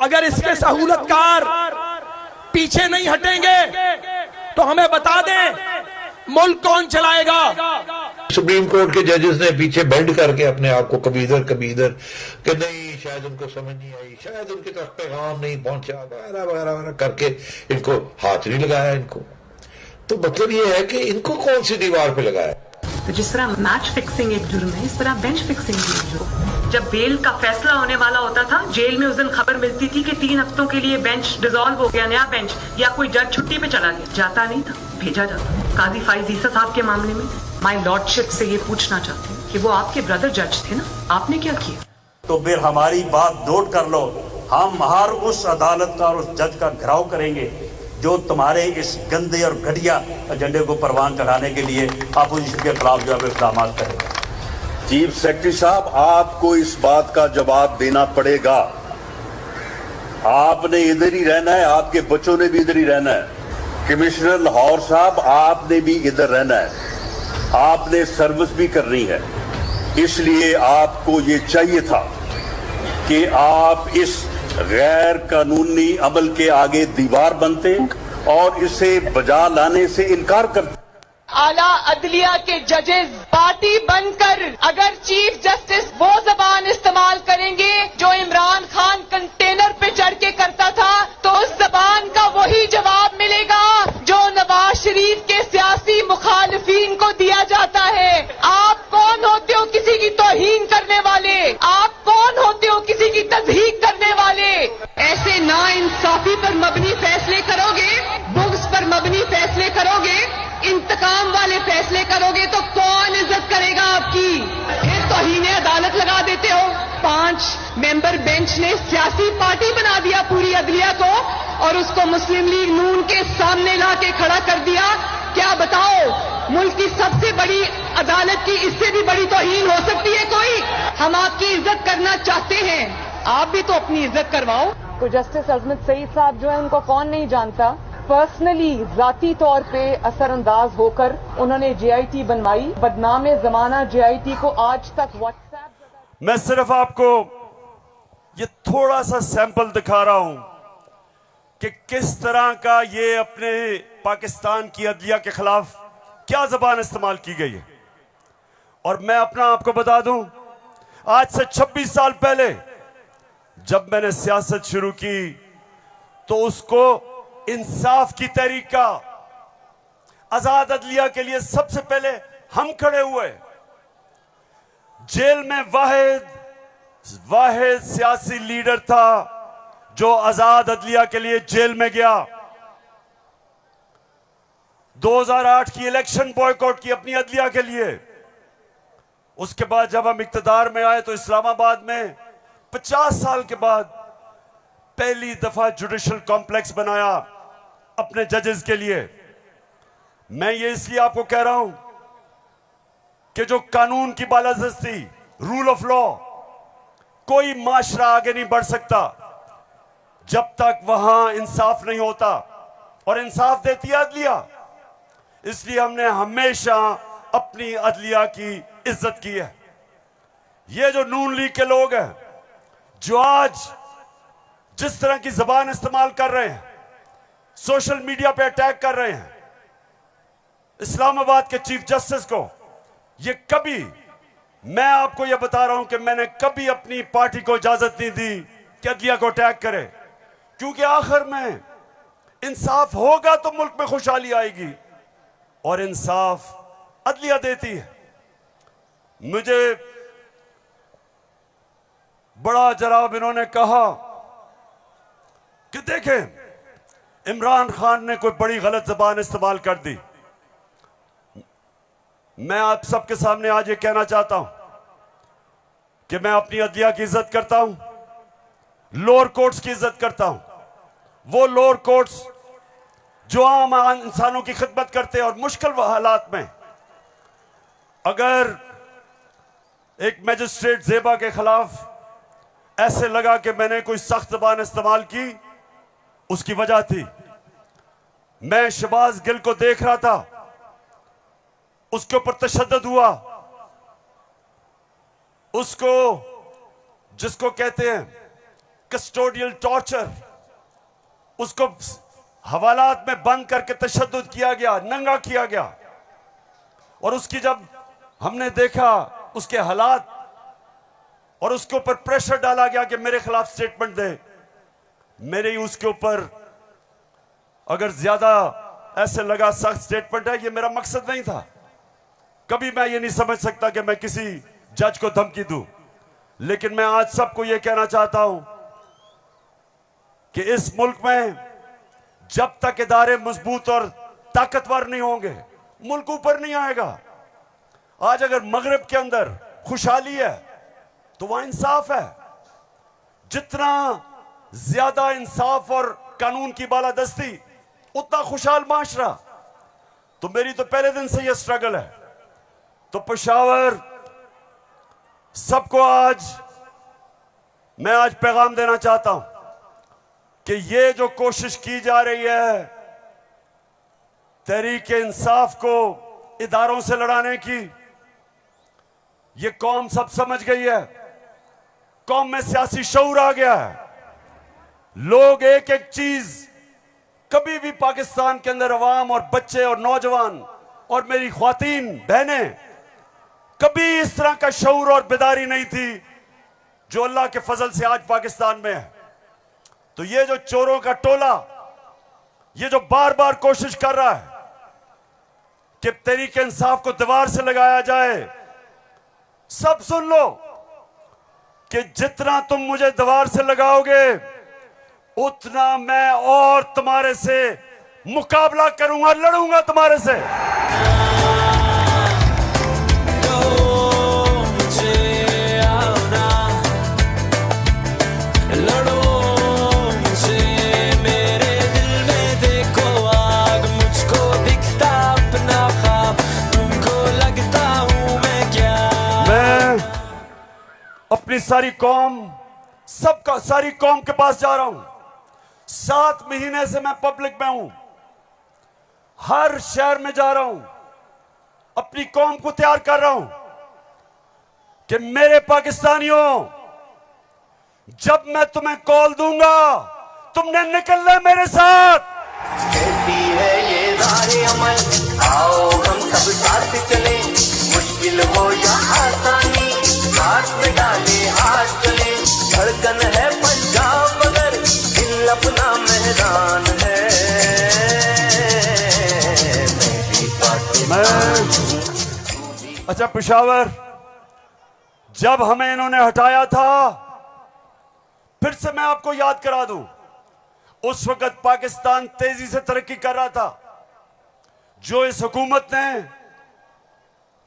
अगर इसके सहूलतकार पीछे नहीं हटेंगे, तो हमें बता दें मुल्क कौन चलाएगा। सुप्रीम कोर्ट के जजेस ने पीछे बेंड करके अपने आप को कभी इधर कि नहीं, शायद उनको समझ नहीं आई, शायद उनके तक पैगाम नहीं पहुंचा, वगैरह वगैरह करके इनको हाथ नहीं लगाया इनको। तो मतलब ये है कि इनको कौन सी दीवार पे लगाया। तो जिस तरह मैच फिक्सिंग एक जुर्म है, इस तरह बेंच फिक्सिंग भी एक जुर्म है। जब बेल का फैसला होने वाला होता था, जेल में उस दिन खबर मिलती थी कि 3 हफ्तों के लिए बेंच डिसॉल्व हो गया, नया बेंच, या कोई जज छुट्टी पे चला गया, जाता नहीं था, भेजा जाता। काजी फाइज ईसा साहब के मामले में माय लॉर्डशिप से ये पूछना चाहते हैं कि वो आपके ब्रदर जज थे ना, आपने क्या किया? तो फिर हमारी बात नोट कर लो, हम हर उस अदालत का और उस जज का घेराव करेंगे जो तुम्हारे इस गंदे और घटिया एजेंडे को परवान चढ़ाने के लिए अपोजिशन के खिलाफ जो है इक़दाम करेगा। चीफ सेक्रेटरी साहब, आपको इस बात का जवाब देना पड़ेगा। आपने इधर ही रहना है, आपके बच्चों ने भी इधर ही रहना है। कमिश्नर लाहौर साहब, आपने भी इधर रहना है, आपने सर्विस भी करनी है। इसलिए आपको ये चाहिए था कि आप इस गैर कानूनी अमल के आगे दीवार बनते और इसे बजा लाने से इनकार करते। आला अदलिया के जजेस पार्टी बनकर अगर चीफ जस्टिस वो जबान इस्तेमाल करेंगे जो इमरान खान कंटेनर पे चढ़ के करता था, तो उस जबान का वही जवाब मिलेगा जो नवाज शरीफ के सियासी मुखालिफिन को दिया जाता है। आप कौन होते हो किसी की तौहीन करने वाले? आप कौन होते हो किसी की तज़हीक करने वाले? ऐसे नाइंसाफी पर मबनी फैसले करोगे, बुग़्ज़ पर मबनी फैसले करोगे, इंतकाम वाले मेंबर बेंच ने सियासी पार्टी बना दिया पूरी अदलिया को और उसको मुस्लिम लीग नून के सामने ला के खड़ा कर दिया। क्या बताओ, मुल्क की सबसे बड़ी अदालत की इससे भी बड़ी तौहीन हो सकती है कोई? हम आपकी इज्जत करना चाहते हैं, आप भी तो अपनी इज्जत करवाओ। तो जस्टिस अजमत सईद साहब जो है उनको कौन नहीं जानता, पर्सनली जाती तौर पे असरअंदाज होकर उन्होंने JIT बनवाई। बदनाम जमाना JIT को आज तक व्हाट्सएप। मैं सिर्फ आपको ये थोड़ा सा सैंपल दिखा रहा हूं कि किस तरह का ये अपने पाकिस्तान की अदलिया के खिलाफ क्या जबान इस्तेमाल की गई है। और मैं अपना आपको बता दूं, आज से 26 साल पहले जब मैंने सियासत शुरू की तो उसको इंसाफ की तहरीक का, आजाद अदलिया के लिए सबसे पहले हम खड़े हुए। जेल में वाहिद सियासी लीडर था जो आजाद अदलिया के लिए जेल में गया। 2008 की इलेक्शन बॉयकॉट की अपनी अदलिया के लिए। उसके बाद जब हम इक्तदार में आए तो इस्लामाबाद में 50 साल के बाद पहली दफा जुडिशल कॉम्प्लेक्स बनाया अपने जजेस के लिए। मैं ये इसलिए आपको कह रहा हूं कि जो कानून की बालादस्ती, रूल ऑफ लॉ, कोई माशरा आगे नहीं बढ़ सकता जब तक वहां इंसाफ नहीं होता, और इंसाफ देती है अदलिया। इसलिए हमने हमेशा अपनी अदलिया की इज्जत की है। ये जो नून लीग के लोग हैं जो आज जिस तरह की जबान इस्तेमाल कर रहे हैं, सोशल मीडिया पे अटैक कर रहे हैं इस्लामाबाद के चीफ जस्टिस को, ये कभी, मैं आपको यह बता रहा हूं कि मैंने कभी अपनी पार्टी को इजाजत नहीं दी कि अदलिया को अटैक करे, क्योंकि आखिर में इंसाफ होगा तो मुल्क में खुशहाली आएगी, और इंसाफ अदलिया देती है। मुझे बड़ा जनाब इन्होंने कहा कि देखें इमरान खान ने कोई बड़ी गलत जबान इस्तेमाल कर दी। मैं आप सबके सामने आज ये कहना चाहता हूं कि मैं अपनी अदलिया की इज्जत करता हूं, लोअर कोर्ट्स की इज्जत करता हूं। वो लोअर कोर्ट्स जो आम इंसानों की खिदमत करते हैं, और मुश्किल हालात में अगर एक मैजिस्ट्रेट ज़ेबा के खिलाफ ऐसे लगा कि मैंने कोई सख्त जबान इस्तेमाल की, उसकी वजह थी मैं शहबाज गिल को देख रहा था, उसके ऊपर तशद्दुद हुआ, उसको जिसको कहते हैं कस्टोडियल टॉर्चर, उसको हवालात में बंद करके तशद्दुद किया गया, नंगा किया गया। और उसकी जब हमने देखा उसके हालात, और उसके ऊपर प्रेशर डाला गया कि मेरे खिलाफ स्टेटमेंट दे, मेरे ही उसके ऊपर अगर ज्यादा ऐसे लगा सख्त स्टेटमेंट है, ये मेरा मकसद नहीं था। कभी मैं ये नहीं समझ सकता कि मैं किसी जज को धमकी दूं, लेकिन मैं आज सबको ये कहना चाहता हूं कि इस मुल्क में जब तक इदारे मजबूत और ताकतवर नहीं होंगे, मुल्क ऊपर नहीं आएगा। आज अगर मगरिब के अंदर खुशहाली है तो वहां इंसाफ है। जितना ज्यादा इंसाफ और कानून की बालादस्ती, उतना खुशहाल माशरा। तो मेरी तो पहले दिन से यह स्ट्रगल है। तो पेशावर सबको मैं आज पैगाम देना चाहता हूं कि ये जो कोशिश की जा रही है तहरीक इंसाफ को इदारों से लड़ाने की, ये कौम सब समझ गई है। कौम में सियासी शऊर आ गया है। लोग एक एक चीज, कभी भी पाकिस्तान के अंदर अवाम और बच्चे और नौजवान और मेरी ख्वातीन बहनें, कभी इस तरह का शऊर और बेदारी नहीं थी जो अल्लाह के फजल से आज पाकिस्तान में है। तो ये जो चोरों का टोला, ये जो बार बार कोशिश कर रहा है कि तहरीक इंसाफ को दीवार से लगाया जाए, सब सुन लो कि जितना तुम मुझे दीवार से लगाओगे उतना मैं और तुम्हारे से मुकाबला करूंगा, लड़ूंगा तुम्हारे से। अपनी सारी कौम, सबका सारी कौम के पास जा रहा हूं। 7 महीने से मैं पब्लिक में हूं, हर शहर में जा रहा हूं, अपनी कौम को तैयार कर रहा हूं कि मेरे पाकिस्तानियों, जब मैं तुम्हें कॉल दूंगा तुमने निकलना है मेरे साथ। कहती है ये राहे अमल, आओ हम सब साथ चले, मुश्किल हो या आसानी, हाथ में डाले हाथ चले, धड़कन है पंजाब मगर दिल अपना मैदान है। अच्छा पेशावर, जब हमें इन्होंने हटाया था, फिर से मैं आपको याद करा दूं, उस वक्त पाकिस्तान तेजी से तरक्की कर रहा था। जो इस हुकूमत ने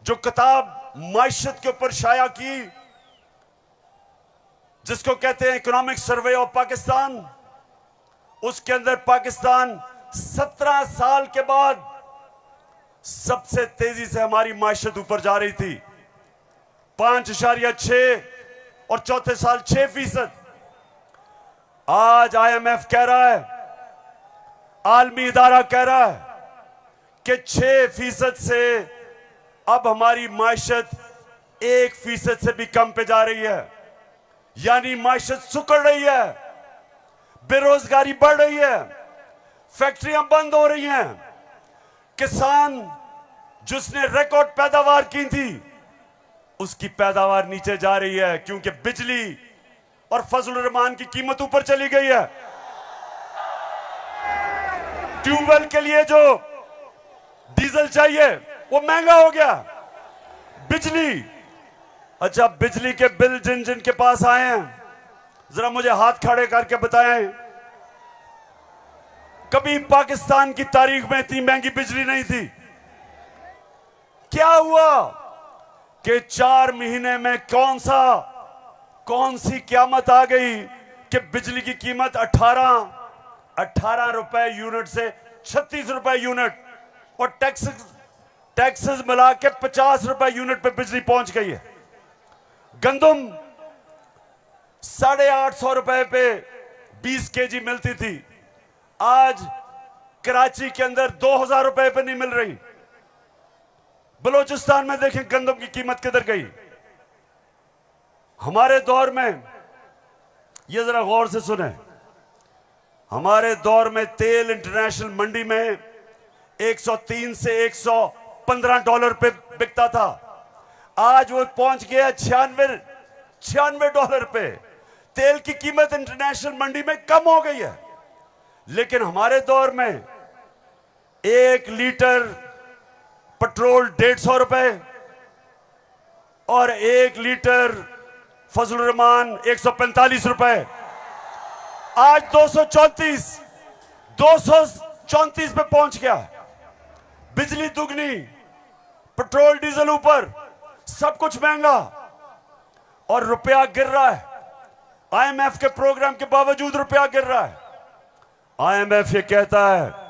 जो किताब माइशत के ऊपर शाया की, जिसको कहते हैं इकोनॉमिक सर्वे ऑफ पाकिस्तान, उसके अंदर पाकिस्तान 17 साल के बाद सबसे तेजी से हमारी माइशत ऊपर जा रही थी। 5.6 और चौथे साल 6%। आज IMF कह रहा है, आलमी इदारा कह रहा है कि 6% से अब हमारी माइशत 1% से भी कम पे जा रही है। यानी माइशत सुकड़ रही है, बेरोजगारी बढ़ रही है, फैक्ट्रियां बंद हो रही हैं। किसान जिसने रिकॉर्ड पैदावार की थी, उसकी पैदावार नीचे जा रही है, क्योंकि बिजली और फजल रहमान की कीमत ऊपर चली गई है। ट्यूबवेल के लिए जो डीजल चाहिए वो महंगा हो गया। बिजली, अच्छा बिजली के बिल जिन जिन के पास आए हैं, जरा मुझे हाथ खड़े करके बताएं, कभी पाकिस्तान की तारीख में इतनी महंगी बिजली नहीं थी। क्या हुआ कि 4 महीने में कौन सी क़यामत आ गई कि बिजली की कीमत 18 रुपए यूनिट से 36 रुपए यूनिट, और टैक्सेस मिला के 50 रुपए यूनिट पे बिजली पहुंच गई है। गंदम 850 रुपए पे 20 केजी मिलती थी, आज कराची के अंदर 2000 रुपए पे नहीं मिल रही। बलूचिस्तान में देखें गंदम की कीमत किधर गई। हमारे दौर में, ये जरा गौर से सुने, हमारे दौर में तेल इंटरनेशनल मंडी में 103 से 115 डॉलर पे बिकता था। आज वो पहुंच गया 96 डॉलर पे। तेल की कीमत इंटरनेशनल मंडी में कम हो गई है, लेकिन हमारे दौर में 1 लीटर पेट्रोल 150 रुपए और 1 लीटर फजल रहमान 145 रुपए। आज 234 पे पहुंच गया। बिजली दुगनी, पेट्रोल डीजल ऊपर, सब कुछ महंगा और रुपया गिर रहा है। IMF के प्रोग्राम के बावजूद रुपया गिर रहा है। IMF ये कहता है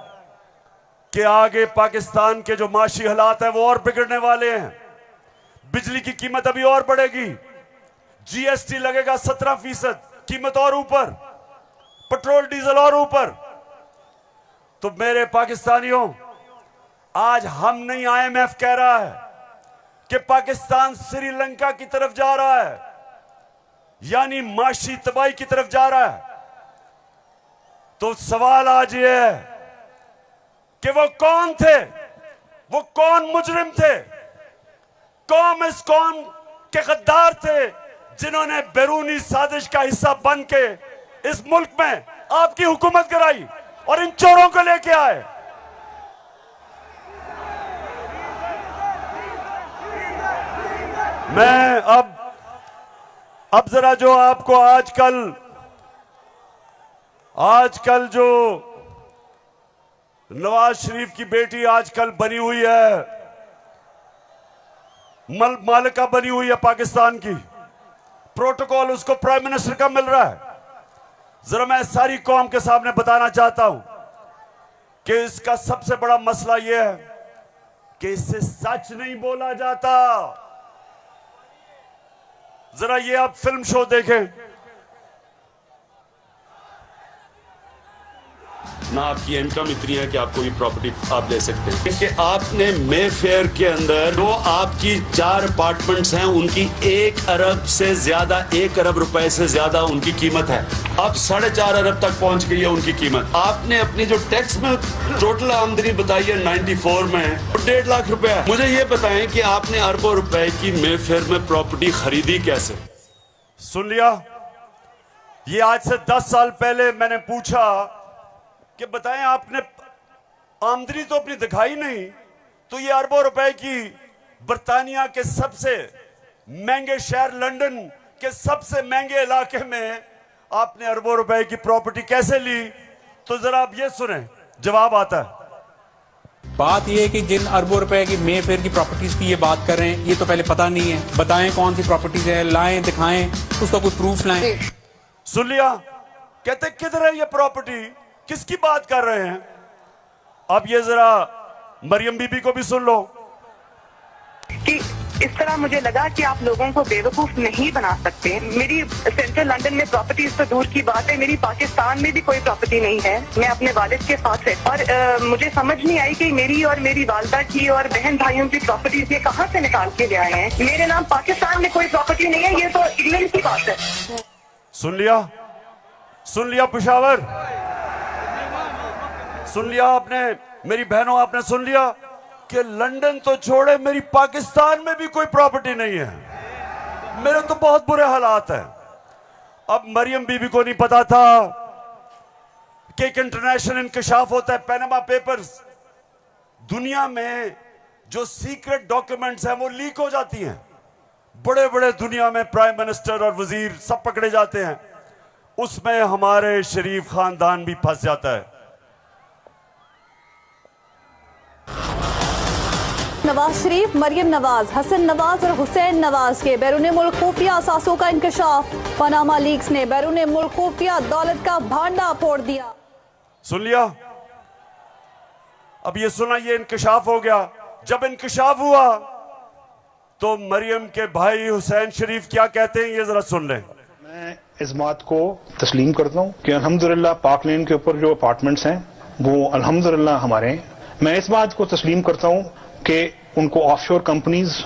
कि आगे पाकिस्तान के जो माशी हालात है वो और बिगड़ने वाले हैं। बिजली की कीमत अभी और बढ़ेगी, GST लगेगा 17%, कीमत और ऊपर, पेट्रोल डीजल और ऊपर। तो मेरे पाकिस्तानियों, आज हम नहीं, IMF कह रहा है कि पाकिस्तान श्रीलंका की तरफ जा रहा है, यानी माशी तबाही की तरफ जा रहा है। तो सवाल आज ये है कि वो कौन थे, वो कौन मुजरिम थे, कौन इस कौम के गद्दार थे जिन्होंने बैरूनी साजिश का हिस्सा बन के इस मुल्क में आपकी हुकूमत कराई और इन चोरों को लेके आए। मैं अब जरा जो आपको आजकल जो नवाज शरीफ की बेटी आजकल बनी हुई है, मालिका बनी हुई है पाकिस्तान की, प्रोटोकॉल उसको प्राइम मिनिस्टर का मिल रहा है। जरा मैं सारी कौम के सामने बताना चाहता हूं कि इसका सबसे बड़ा मसला यह है कि इससे सच नहीं बोला जाता। जरा ये आप फिल्म शो देखें ना, आपकी इनकम इतनी है कि आपको ये प्रॉपर्टी आप ले सकते हैं कि आपने मे फेयर के अंदर जो आपकी 4 अपार्टमेंट्स हैं उनकी 1 अरब से ज्यादा, 1 अरब रुपए से ज्यादा उनकी कीमत है। अब 4.5 अरब तक पहुंच गई है उनकी कीमत। आपने अपनी जो टैक्स में टोटल आमदनी बताई है 94 में 1.5 लाख रुपए है। मुझे ये बताएं कि आपने अरबों रुपए की मे फेयर में प्रॉपर्टी खरीदी कैसे? सुन लिया, ये आज से 10 साल पहले मैंने पूछा कि बताएं आपने आमदनी तो अपनी दिखाई नहीं, तो ये अरबों रुपए की बर्तानिया के सबसे महंगे शहर लंदन के सबसे महंगे इलाके में आपने अरबों रुपए की प्रॉपर्टी कैसे ली? तो जरा आप ये सुने, जवाब आता है। बात ये है कि जिन अरबों रुपए की मे फेयर की प्रॉपर्टीज की ये बात कर रहे हैं, ये तो पहले पता नहीं है। बताएं कौन सी प्रॉपर्टीज है, लाएं, दिखाएं, उसका कोई प्रूफ लाएं। सुन लिया, कहते किधर है ये प्रॉपर्टी, किसकी बात कर रहे हैं? अब ये जरा मरियम बीबी को भी सुन लो कि इस तरह मुझे लगा कि आप लोगों को बेवकूफ नहीं बना सकते। मेरी सेंट्रल लंदन में प्रॉपर्टीज तो दूर की बात है, मेरी पाकिस्तान में भी कोई प्रॉपर्टी नहीं है। मैं अपने वालिद के साथ है और मुझे समझ नहीं आई कि मेरी और मेरी वालदा की और बहन भाइयों की प्रॉपर्टीज ये कहाँ से निकाल के ले आए हैं। मेरे नाम पाकिस्तान में कोई प्रॉपर्टी नहीं है, ये तो इंग्लैंड की बात है। सुन लिया पेशावर, सुन लिया आपने, मेरी बहनों आपने सुन लिया कि लंदन तो छोड़े मेरी पाकिस्तान में भी कोई प्रॉपर्टी नहीं है। मेरे तो बहुत बुरे हालात हैं। अब मरियम बीबी को नहीं पता था कि एक इंटरनेशनल इंकशाफ होता है, पैनामा पेपर्स। दुनिया में जो सीक्रेट डॉक्यूमेंट्स हैं वो लीक हो जाती हैं। बड़े बड़े दुनिया में प्राइम मिनिस्टर और वजीर सब पकड़े जाते हैं, उसमें हमारे शरीफ खानदान भी फंस जाता है। नवाज शरीफ, मरियम नवाज, हसन नवाज और हुसैन नवाज के बैरून मुल्क खुफिया असासों का इंकशाफ। पनामा लीक्स ने बैरून मुल्क खुफिया दौलत का भांडा फोड़ दिया। सुन लिया, अब ये सुना, ये इंकशाफ हो गया। जब इंकशाफ हुआ तो मरियम के भाई हुसैन शरीफ क्या कहते हैं, ये जरा सुन लें। मैं इस बात को तस्लीम करता हूँ कि अल्हम्दुलिल्लाह पाक लेन के ऊपर जो अपार्टमेंट्स हैं वो अल्हम्दुलिल्लाह हमारे हैं। मैं इस बात को तस्लीम करता हूँ कि उनको ऑफशोर कंपनीज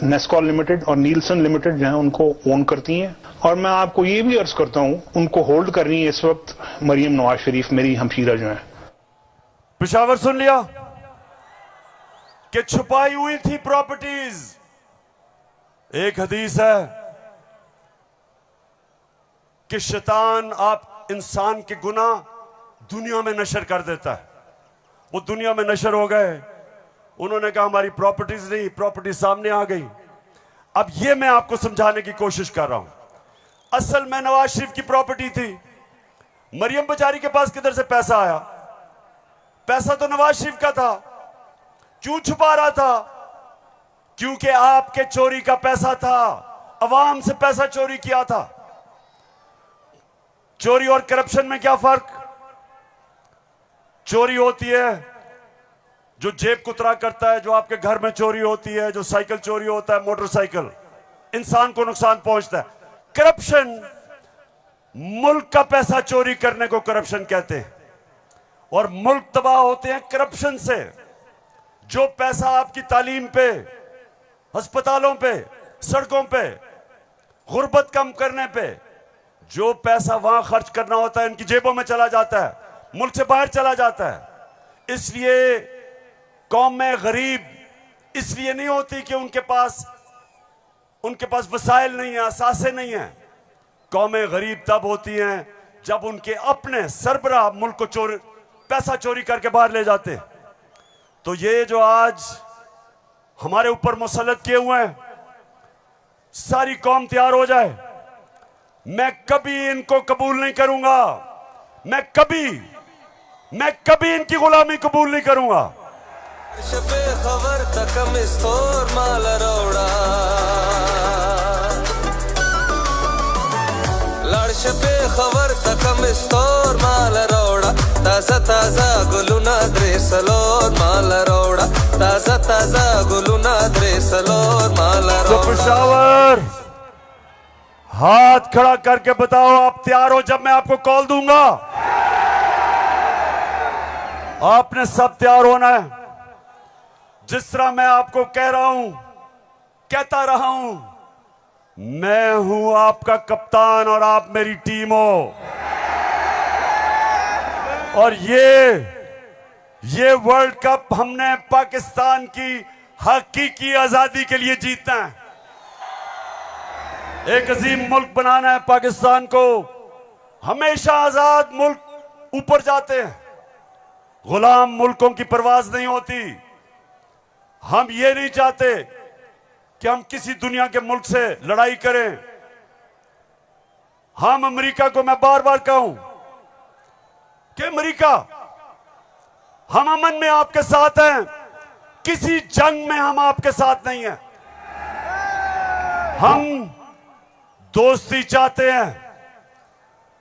नेस्कॉल लिमिटेड और नीलसन लिमिटेड जो है उनको ओन करती हैं। और मैं आपको ये भी अर्ज करता हूँ उनको होल्ड कर रही है इस वक्त मरियम नवाज शरीफ, मेरी हमशीरा जो है। पेशावर सुन लिया कि छुपाई हुई थी प्रॉपर्टीज। एक हदीस है कि शैतान आप इंसान के गुनाह दुनिया में नशर कर देता है। वो दुनिया में नशर हो गए, उन्होंने कहा हमारी प्रॉपर्टीज नहीं, प्रॉपर्टी सामने आ गई। अब ये मैं आपको समझाने की कोशिश कर रहा हूं। असल में नवाज शरीफ की प्रॉपर्टी थी। मरियम बेचारी के पास किधर से पैसा आया? पैसा तो नवाज शरीफ का था। क्यों छुपा रहा था? क्योंकि आपके चोरी का पैसा था, अवाम से पैसा चोरी किया था। चोरी और करप्शन में क्या फर्क? चोरी होती है जो जेब कुतरा करता है, जो आपके घर में चोरी होती है, जो साइकिल चोरी होता है, मोटरसाइकिल, इंसान को नुकसान पहुंचता है। करप्शन, मुल्क का पैसा चोरी करने को करप्शन कहते हैं। और मुल्क तबाह होते हैं करप्शन से। जो पैसा आपकी तालीम पे, अस्पतालों पे, सड़कों पे, गुर्बत कम करने पे, जो पैसा वहां खर्च करना होता है इनकी जेबों में चला जाता है, मुल्क से बाहर चला जाता है। इसलिए कौम में गरीब इसलिए नहीं होती कि उनके पास वसाइल नहीं है, असासे नहीं है। कौमें गरीब तब होती हैं जब उनके अपने सरबराह मुल्क को पैसा चोरी करके बाहर ले जाते। तो ये जो आज हमारे ऊपर मुसल्लत किए हुए हैं, सारी कौम तैयार हो जाए। मैं कभी इनको कबूल नहीं करूंगा, मैं कभी इनकी गुलामी कबूल नहीं करूंगा। खबर तकम स्टोर माल रोड़ा लड़श पे खबर तकम स्टोर माल रोड़ा ताजा ताजा गुलुना द्रेसलोर माल रोड़ा ताजा ताजा गुलुना द्रेसलोर माल रोड़ा। पेशावर हाथ खड़ा करके बताओ आप तैयार हो जब मैं आपको कॉल दूंगा? आपने सब तैयार होना है। जिस तरह मैं आपको कह रहा हूं, कहता रहा हूं, मैं हूं आपका कप्तान और आप मेरी टीम हो। और ये वर्ल्ड कप हमने पाकिस्तान की हकीकी आजादी के लिए जीतना है। एक अजीम मुल्क बनाना है पाकिस्तान को। हमेशा आजाद मुल्क ऊपर जाते हैं, गुलाम मुल्कों की परवाज नहीं होती। हम ये नहीं चाहते कि हम किसी दुनिया के मुल्क से लड़ाई करें। हम अमेरिका को मैं बार बार कहूं कि अमेरिका, हम अमन में आपके साथ हैं, किसी जंग में हम आपके साथ नहीं हैं। हम दोस्ती चाहते हैं,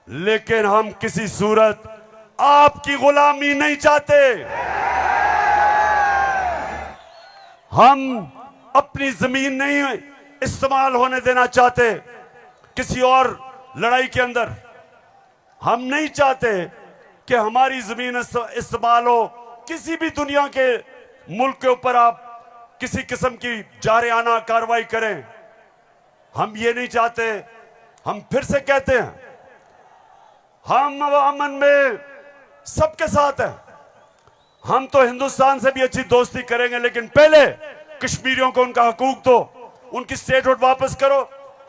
लेकिन हम किसी सूरत आपकी गुलामी नहीं चाहते। हम अपनी जमीन नहीं इस्तेमाल होने देना चाहते किसी और लड़ाई के अंदर। हम नहीं चाहते कि हमारी जमीन इस्तेमाल हो किसी भी दुनिया के मुल्क के ऊपर आप किसी किस्म की जारियाना कार्रवाई करें। हम ये नहीं चाहते। हम फिर से कहते हैं, हम अमन में सबके साथ हैं। हम तो हिंदुस्तान से भी अच्छी दोस्ती करेंगे, लेकिन पहले कश्मीरियों को उनका हकूक दो, उनकी स्टेटहुड वापस करो।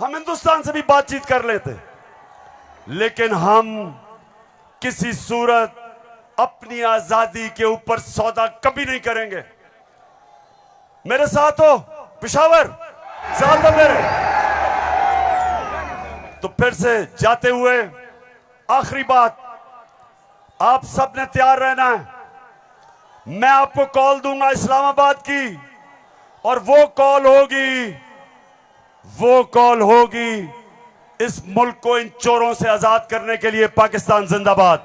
हम हिंदुस्तान से भी बातचीत कर लेते, लेकिन हम किसी सूरत अपनी आजादी के ऊपर सौदा कभी नहीं करेंगे। मेरे साथ हो पेशावर, साथ हो मेरे। तो फिर से जाते हुए आखिरी बात, आप सब ने तैयार रहना है। मैं आपको कॉल दूंगा इस्लामाबाद की, और वो कॉल होगी इस मुल्क को इन चोरों से आजाद करने के लिए। पाकिस्तान जिंदाबाद।